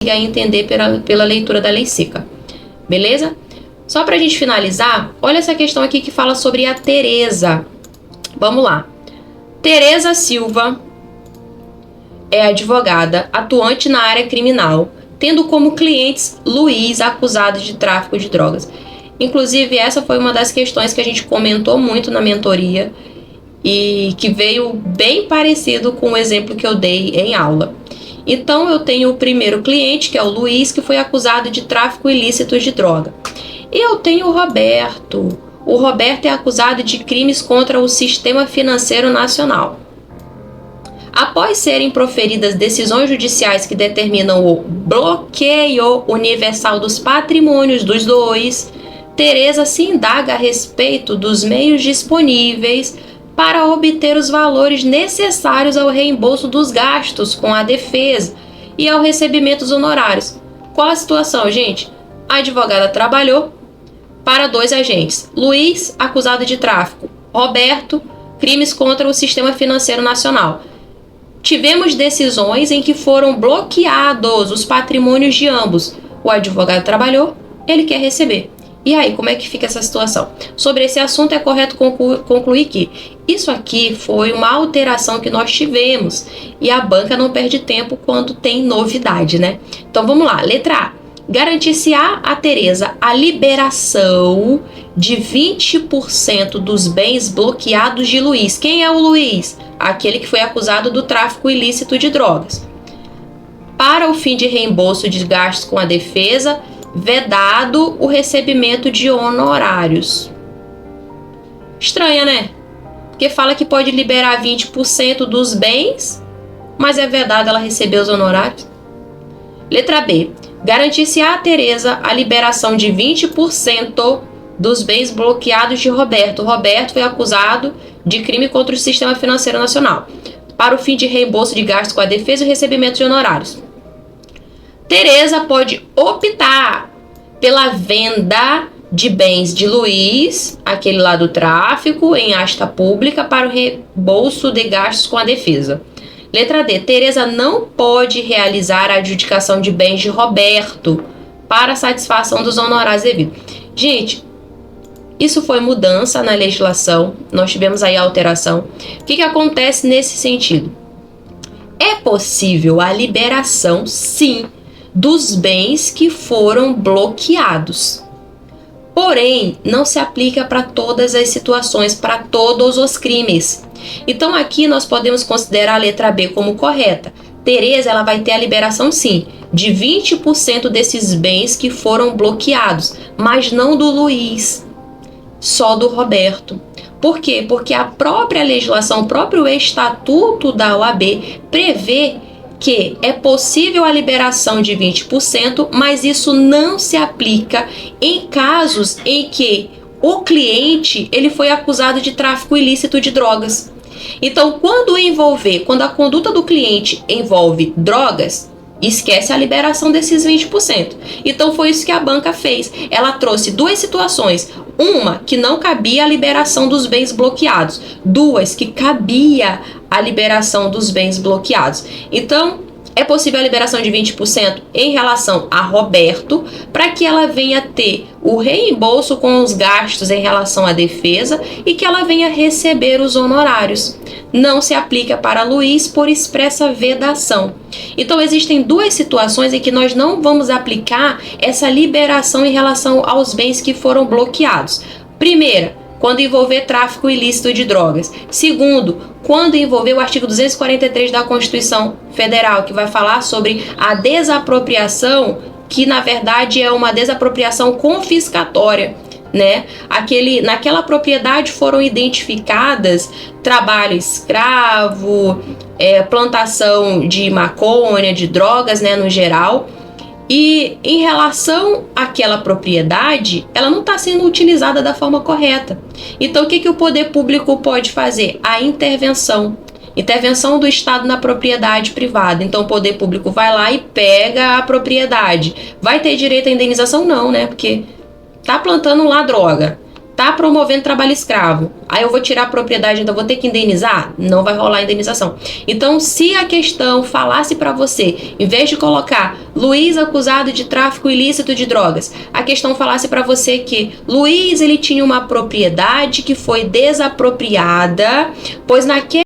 a entender pela leitura da lei seca. Beleza? Só pra gente finalizar, olha essa questão aqui que fala sobre a Tereza. Vamos lá. Tereza Silva é advogada, atuante na área criminal, tendo como clientes Luiz, acusado de tráfico de drogas. Inclusive, essa foi uma das questões que a gente comentou muito na mentoria e que veio bem parecido com o exemplo que eu dei em aula. Então, eu tenho o primeiro cliente, que é o Luiz, que foi acusado de tráfico ilícito de droga. E eu tenho o Roberto. O Roberto é acusado de crimes contra o sistema financeiro nacional. Após serem proferidas decisões judiciais que determinam o bloqueio universal dos patrimônios dos dois, Tereza se indaga a respeito dos meios disponíveis para obter os valores necessários ao reembolso dos gastos com a defesa e ao recebimento dos honorários. Qual a situação, gente? A advogada trabalhou para 2 agentes. Luiz, acusado de tráfico. Roberto, crimes contra o sistema financeiro nacional. Tivemos decisões em que foram bloqueados os patrimônios de ambos. O advogado trabalhou, ele quer receber. E aí, como é que fica essa situação? Sobre esse assunto, é correto concluir que isso aqui foi uma alteração que nós tivemos e a banca não perde tempo quando tem novidade, né? Então, vamos lá. Letra A. Garantir-se-á a Tereza a liberação de 20% dos bens bloqueados de Luiz. Quem é o Luiz? Aquele que foi acusado do tráfico ilícito de drogas. Para o fim de reembolso de gastos com a defesa, vedado o recebimento de honorários. Estranha, né? Porque fala que pode liberar 20% dos bens, mas é vedado ela receber os honorários. Letra B. Garantir-se-á a Tereza a liberação de 20% dos bens bloqueados de Roberto. Roberto foi acusado de crime contra o sistema financeiro nacional, para o fim de reembolso de gastos com a defesa e o recebimento de honorários. Tereza pode optar pela venda de bens de Luiz, aquele lá do tráfico, em asta pública para o reembolso de gastos com a defesa. Letra D. Tereza não pode realizar a adjudicação de bens de Roberto para satisfação dos honorários devidos. Gente, isso foi mudança na legislação, nós tivemos aí a alteração. O que acontece nesse sentido? É possível a liberação, sim, dos bens que foram bloqueados. Porém, não se aplica para todas as situações, para todos os crimes. Então, aqui nós podemos considerar a letra B como correta. Tereza, ela vai ter a liberação, sim, de 20% desses bens que foram bloqueados, mas não do Luiz, só do Roberto. Por quê? Porque a própria legislação, o próprio estatuto da OAB prevê que é possível a liberação de 20%, mas isso não se aplica em casos em que o cliente ele foi acusado de tráfico ilícito de drogas. Então, quando a conduta do cliente envolve drogas, esquece a liberação desses 20%. Então, foi isso que a banca fez. Ela trouxe 2 situações. Uma, que não cabia a liberação dos bens bloqueados. 2, que cabia a liberação dos bens bloqueados. Então, é possível a liberação de 20% em relação a Roberto, para que ela venha ter o reembolso com os gastos em relação à defesa e que ela venha receber os honorários. Não se aplica para Luiz por expressa vedação. Então, existem 2 situações em que nós não vamos aplicar essa liberação em relação aos bens que foram bloqueados. Primeira, quando envolver tráfico ilícito de drogas. Segundo, quando envolver o artigo 243 da Constituição Federal, que vai falar sobre a desapropriação, que na verdade é uma desapropriação confiscatória, né? Naquela propriedade foram identificadas trabalho escravo, plantação de maconha, de drogas, né, no geral. E em relação àquela propriedade, ela não está sendo utilizada da forma correta. Então, o que o poder público pode fazer? A intervenção. Intervenção do Estado na propriedade privada. Então, o poder público vai lá e pega a propriedade. Vai ter direito à indenização? Não, né? Porque tá plantando lá droga. tá promovendo trabalho escravo. Aí eu vou tirar a propriedade, então vou ter que indenizar? Não vai rolar indenização. Então, se a questão falasse para você, em vez de colocar Luiz acusado de tráfico ilícito de drogas, a questão falasse para você que Luiz ele tinha uma propriedade que foi desapropriada, pois naquele